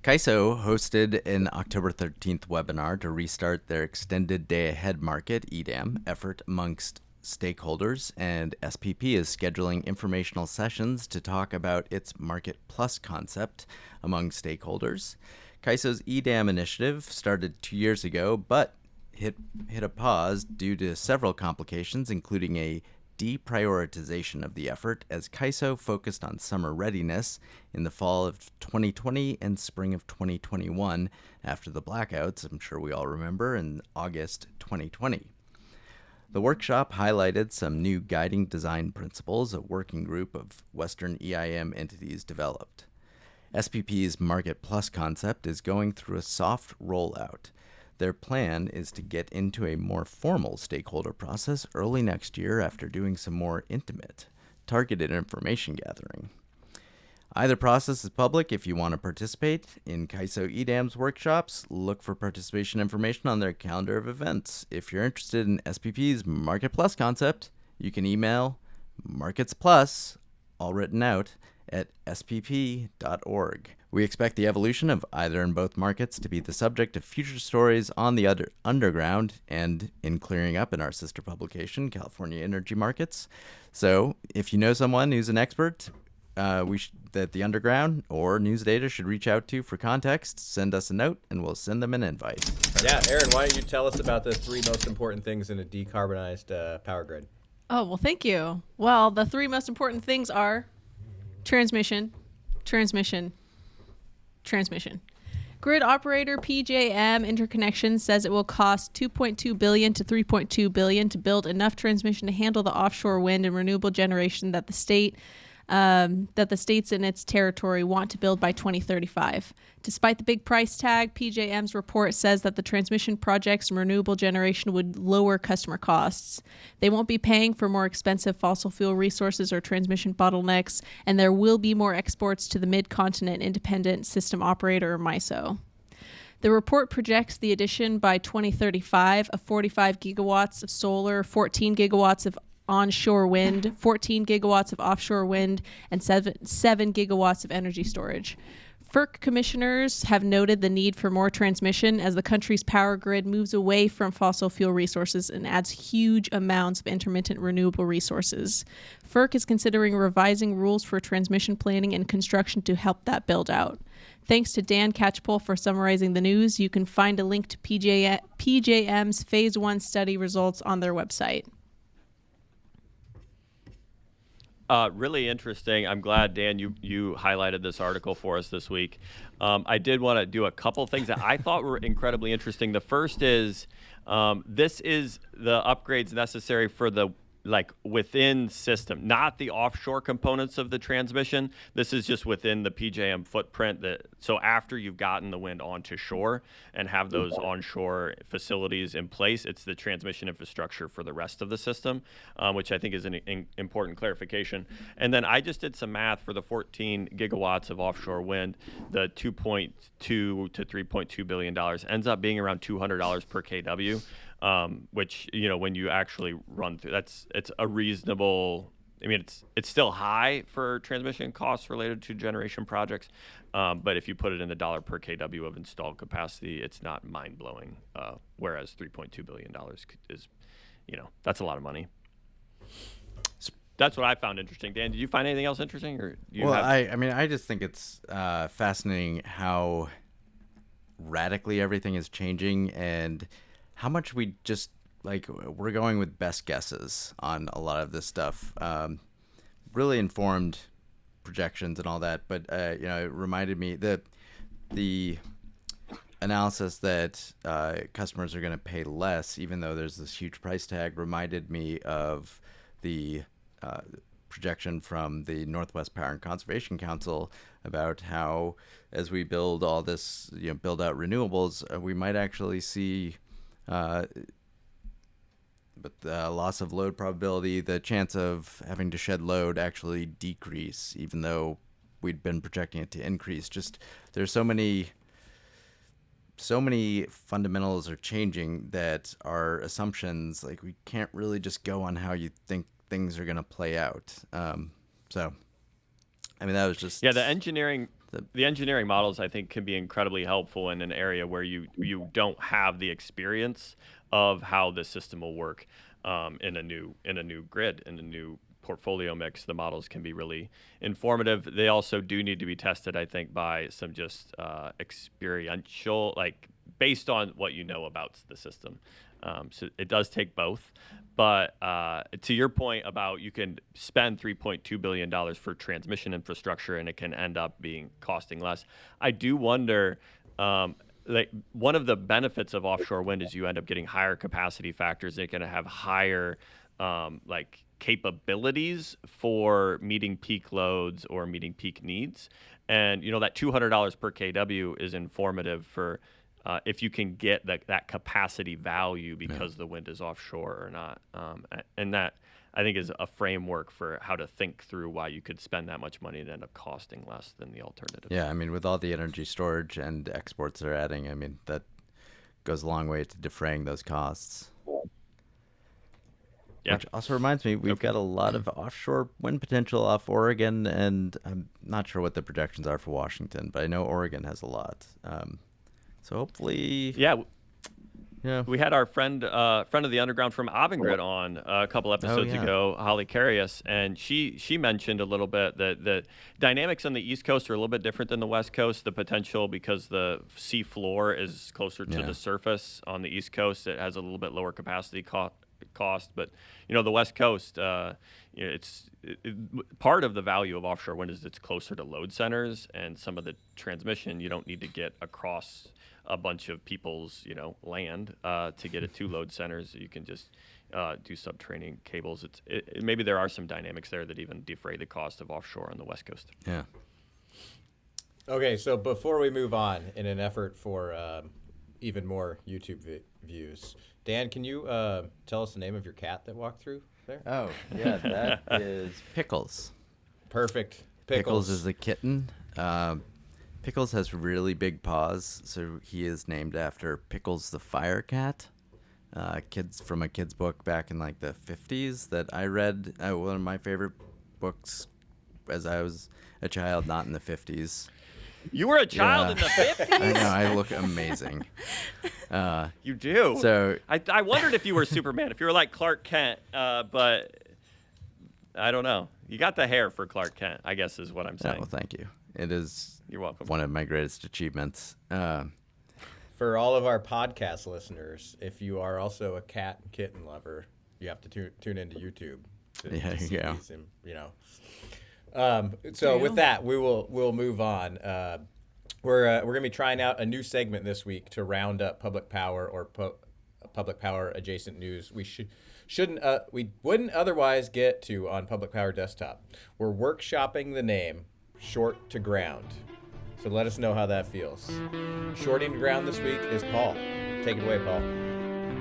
CAISO hosted an October 13th webinar to restart their extended day-ahead market, EDAM, effort amongst stakeholders, and SPP is scheduling informational sessions to talk about its Market Plus concept among stakeholders. CAISO's EDAM initiative started 2 years ago, but hit a pause due to several complications, including a deprioritization of the effort as CAISO focused on summer readiness in the fall of 2020 and spring of 2021 after the blackouts, I'm sure we all remember, in August 2020. The workshop highlighted some new guiding design principles a working group of Western EIM entities developed. SPP's Market Plus concept is going through a soft rollout. Their plan is to get into a more formal stakeholder process early next year after doing some more intimate, targeted information gathering. Either process is public. If you want to participate in CAISO EDAM's workshops, look for participation information on their calendar of events. If you're interested in SPP's Market Plus concept, you can email marketsplus, all written out, at spp.org. We expect the evolution of either and both markets to be the subject of future stories on the underground and in Clearing Up in our sister publication, California Energy Markets. So if you know someone who's an expert, that the underground or news data should reach out to for context, send us a note and we'll send them an invite. Yeah, Arin, why don't you tell us about the 3 most important things in a decarbonized power grid? Oh, well, thank you. Well, the 3 most important things are transmission, transmission, transmission. Grid operator PJM Interconnection says it will cost $2.2 billion to $3.2 billion to build enough transmission to handle the offshore wind and renewable generation that the state that the states in its territory want to build by 2035. Despite the big price tag, PJM's report says that the transmission projects and renewable generation would lower customer costs. They won't be paying for more expensive fossil fuel resources or transmission bottlenecks, and there will be more exports to the Mid-Continent Independent System Operator, or MISO. The report projects the addition by 2035 of 45 gigawatts of solar, 14 gigawatts of onshore wind, 14 gigawatts of offshore wind, and 7 gigawatts of energy storage. FERC commissioners have noted the need for more transmission as the country's power grid moves away from fossil fuel resources and adds huge amounts of intermittent renewable resources. FERC is considering revising rules for transmission planning and construction to help that build out. Thanks to Dan Catchpole for summarizing the news. You can find a link to PJM's Phase 1 study results on their website. Really interesting. I'm glad, Dan, you highlighted this article for us this week. I did want to do a couple things that I thought were incredibly interesting. The first is this is the upgrades necessary for the within system, not the offshore components of the transmission. This is just within the PJM footprint. So after you've gotten the wind onto shore and have those onshore facilities in place, it's the transmission infrastructure for the rest of the system, which I think is an important clarification. And then I just did some math for the 14 gigawatts of offshore wind. The $2.2 to $3.2 billion ends up being around $200 per kW. Which, when you actually run through, it's a reasonable, it's still high for transmission costs related to generation projects. But if you put it in the dollar per kW of installed capacity, it's not mind blowing. Whereas $3.2 billion is, that's a lot of money. That's what I found interesting. Dan, did you find anything else interesting? Or I just think it's fascinating how radically everything is changing and how much we just we're going with best guesses on a lot of this stuff. Really informed projections and all that, but it reminded me that the analysis that customers are going to pay less, even though there's this huge price tag, reminded me of the projection from the Northwest Power and Conservation Council about how, as we build all this, build out renewables, we might actually see. But the loss of load probability, the chance of having to shed load actually decrease, even though we'd been projecting it to increase. Just there's so many fundamentals are changing that our assumptions, we can't really just go on how you think things are going to play out. That was just the engineering. The engineering models, I think, can be incredibly helpful in an area where you don't have the experience of how the system will work in a new grid, in a new portfolio mix. The models can be really informative. They also do need to be tested, I think, by some just experiential, based on what you know about the system. So it does take both. But to your point about you can spend $3.2 billion for transmission infrastructure and it can end up costing less, I do wonder, one of the benefits of offshore wind is you end up getting higher capacity factors. They're going to have higher capabilities for meeting peak loads or meeting peak needs. And, that $200 per kW is informative for if you can get that capacity value because the wind is offshore or not. And that, I think, is a framework for how to think through why you could spend that much money and end up costing less than the alternative. Yeah, with all the energy storage and exports they're adding, that goes a long way to defraying those costs. Yeah. Which also reminds me, we've got a lot of offshore wind potential off Oregon, and I'm not sure what the projections are for Washington, but I know Oregon has a lot. So hopefully... Yeah, we had our friend of the underground from Avangrid on a couple episodes ago, Holly Carius, and she mentioned a little bit that the dynamics on the East Coast are a little bit different than the West Coast. The potential, because the sea floor is closer to the surface on the East Coast, it has a little bit lower capacity cost. But the West Coast, part of the value of offshore wind is it's closer to load centers, and some of the transmission you don't need to get across a bunch of people's land to get it to load centers. You can just do subterranean cables. Maybe there are some dynamics there that even defray the cost of offshore on the West Coast. Yeah. Okay, so before we move on, in an effort for even more YouTube views, Dan, can you tell us the name of your cat that walked through there? Oh, yeah, that is Pickles. Perfect. Pickles is a kitten. Pickles has really big paws, so he is named after Pickles the Fire Cat. From a kid's book back in like the 50s that I read. One of my favorite books as I was a child, not in the 50s. You were a child in the 50s? I know, I look amazing. You do. So I wondered if you were Superman, if you were like Clark Kent, but I don't know. You got the hair for Clark Kent, I guess is what I'm saying. well, thank you. It is You're welcome. one of my greatest achievements. For all of our podcast listeners, if you are also a cat and kitten lover, you have to tune into YouTube. Yeah, see you go. these, so with that, we'll move on. We're gonna be trying out a new segment this week to round up public power or public power adjacent news we wouldn't otherwise get to on Public Power Desktop. We're workshopping the name Short to Ground. So let us know how that feels. Shorting to ground this week is Paul. Take it away, Paul.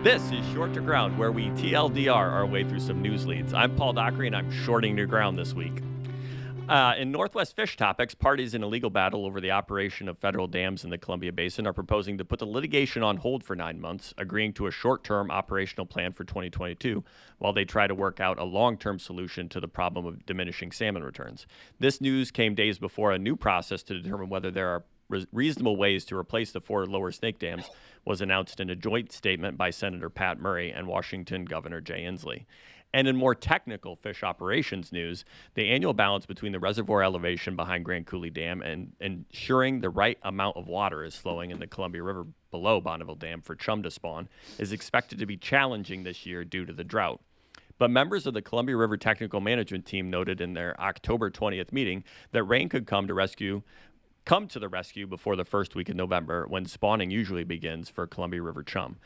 This is Short to Ground, where we TLDR our way through some news leads. I'm Paul Dockery, and I'm shorting to ground this week. In Northwest Fish Topics, parties in a legal battle over the operation of federal dams in the Columbia Basin are proposing to put the litigation on hold for 9 months, agreeing to a short-term operational plan for 2022, while they try to work out a long-term solution to the problem of diminishing salmon returns. This news came days before a new process to determine whether there are reasonable ways to replace the 4 lower snake dams was announced in a joint statement by Senator Pat Murray and Washington Governor Jay Inslee. And in more technical fish operations news, the annual balance between the reservoir elevation behind Grand Coulee Dam and ensuring the right amount of water is flowing in the Columbia River below Bonneville Dam for chum to spawn is expected to be challenging this year due to the drought. But members of the Columbia River Technical Management Team noted in their October 20th meeting that rain could come to the rescue before the first week of November, when spawning usually begins for Columbia River chum,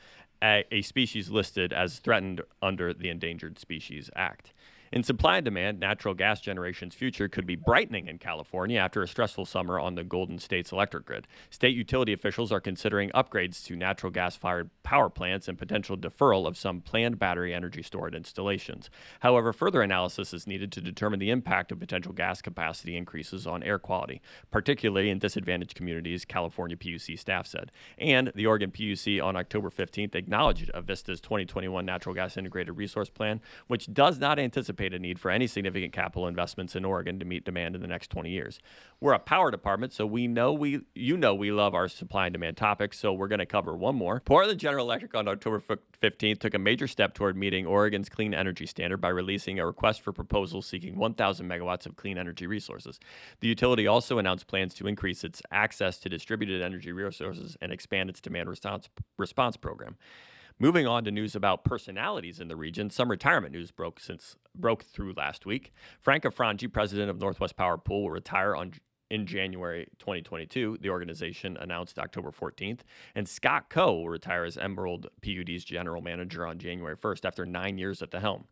a species listed as threatened under the Endangered Species Act. In supply and demand, natural gas generation's future could be brightening in California after a stressful summer on the Golden State's electric grid. State utility officials are considering upgrades to natural gas-fired power plants and potential deferral of some planned battery energy storage installations. However, further analysis is needed to determine the impact of potential gas capacity increases on air quality, particularly in disadvantaged communities, California PUC staff said. And the Oregon PUC on October 15th acknowledged Avista's 2021 Natural Gas Integrated Resource Plan, which does not anticipate a need for any significant capital investments in Oregon to meet demand in the next 20 years. We're a power department, so we love our supply and demand topics, so we're going to cover one more. Portland General Electric on October 15th took a major step toward meeting Oregon's clean energy standard by releasing a request for proposals seeking 1,000 megawatts of clean energy resources. The utility also announced plans to increase its access to distributed energy resources and expand its demand response program. Moving on to news about personalities in the region, some retirement news broke through last week. Frank Afrangi, president of Northwest Power Pool, will retire in January 2022, the organization announced October 14th. And Scott Coe will retire as Emerald PUD's general manager on January 1st after 9 years at the helm.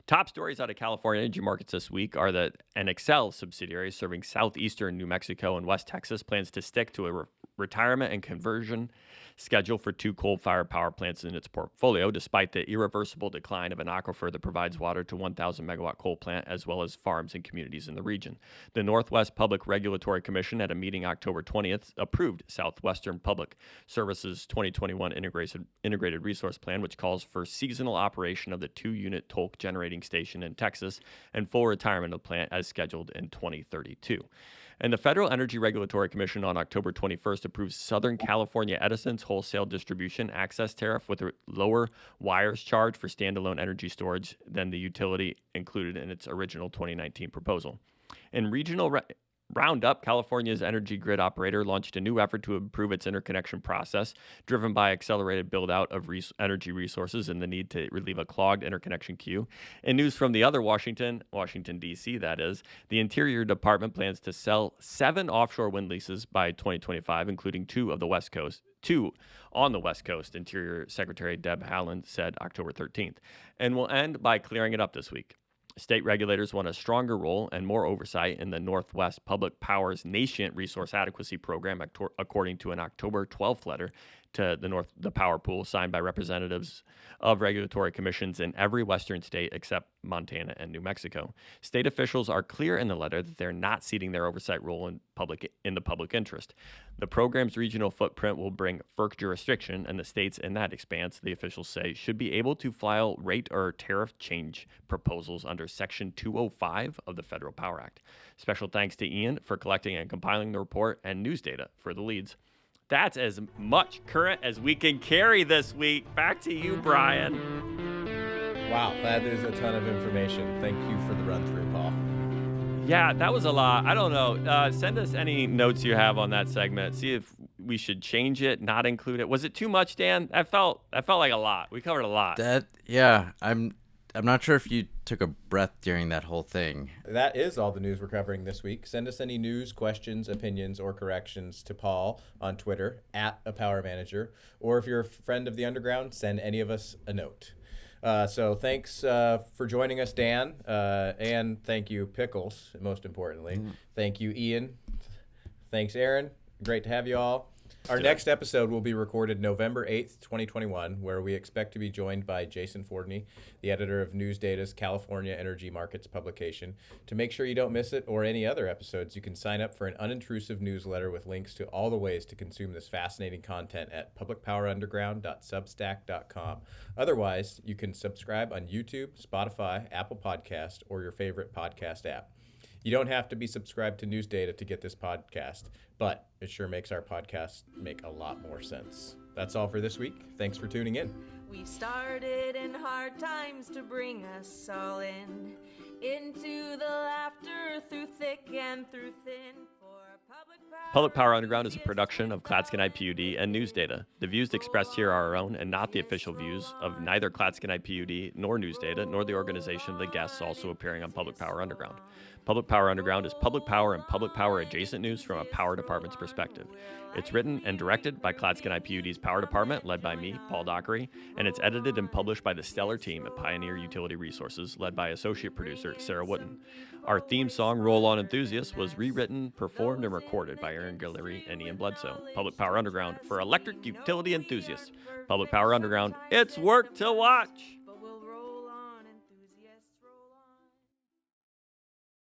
Top stories out of California energy markets this week are that an Excel subsidiary serving southeastern New Mexico and West Texas plans to stick to a retirement and conversion schedule for 2 coal-fired power plants in its portfolio, despite the irreversible decline of an aquifer that provides water to 1,000-megawatt coal plant, as well as farms and communities in the region. The Northwest Public Regulatory Commission, at a meeting October 20th, approved Southwestern Public Services 2021 Integrated Resource Plan, which calls for seasonal operation of the 2-unit Tolk generating station in Texas and full retirement of the plant as scheduled in 2032. And the Federal Energy Regulatory Commission on October 21st approved Southern California Edison's wholesale distribution access tariff with a lower wires charge for standalone energy storage than the utility included in its original 2019 proposal. And regional Round up, California's energy grid operator launched a new effort to improve its interconnection process, driven by accelerated build-out of energy resources and the need to relieve a clogged interconnection queue. In news from the other Washington, D.C., that is, the Interior Department plans to sell 7 offshore wind leases by 2025, including 2 on the West Coast, Interior Secretary Deb Haaland said October 13th. And we'll end by clearing it up this week. State regulators want a stronger role and more oversight in the Northwest Public Power's Nascent Resource Adequacy Program, according to an October 12th letter to the Power Pool signed by representatives of regulatory commissions in every western state except Montana and New Mexico. State officials are clear in the letter that they're not ceding their oversight role in the public interest. The program's regional footprint will bring FERC jurisdiction, and the states in that expanse, the officials say, should be able to file rate or tariff change proposals under Section 205 of the Federal Power Act. Special thanks to Ian for collecting and compiling the report, and News Data for the leads. That's as much current as we can carry this week. Back to you, Brian. Wow, that is a ton of information. Thank you for the run-through, Paul. Yeah, that was a lot. I don't know. Send us any notes you have on that segment. See if we should change it, not include it. Was it too much, Dan? I felt like a lot. We covered a lot. I'm not sure if you took a breath during that whole thing. That is all the news we're covering this week. Send us any news, questions, opinions, or corrections to Paul on Twitter @APowerManager. Or if you're a friend of the Underground, send any of us a note. So thanks for joining us, Dan. And thank you, Pickles, most importantly. Thank you, Ian. Thanks, Arin. Great to have you all. Our next episode will be recorded November 8th, 2021, where we expect to be joined by Jason Fordney, the editor of News Data's California Energy Markets publication. To make sure you don't miss it or any other episodes, you can sign up for an unintrusive newsletter with links to all the ways to consume this fascinating content at publicpowerunderground.substack.com. Otherwise, you can subscribe on YouTube, Spotify, Apple Podcast, or your favorite podcast app. You don't have to be subscribed to News Data to get this podcast, but it sure makes our podcast make a lot more sense. That's all for this week. Thanks for tuning in. We started in hard times to bring us all into the laughter through thick and through thin. Public Power Underground is a production of Clatskanie PUD and News Data. The views expressed here are our own and not the official views of neither Clatskanie PUD nor News Data, nor the organization of the guests also appearing on Public Power Underground. Public Power Underground is public power and public power adjacent news from a power department's perspective. It's written and directed by Clatskanie PUD's Power Department, led by me, Paul Dockery, and it's edited and published by the stellar team at Pioneer Utility Resources, led by associate producer Sarah Wooden. Our theme song, Roll On Enthusiast, was rewritten, performed, and recorded by Arin Guillory and Ian Bledsoe. Public Power Underground for electric utility enthusiasts. Public Power Underground, it's work to watch!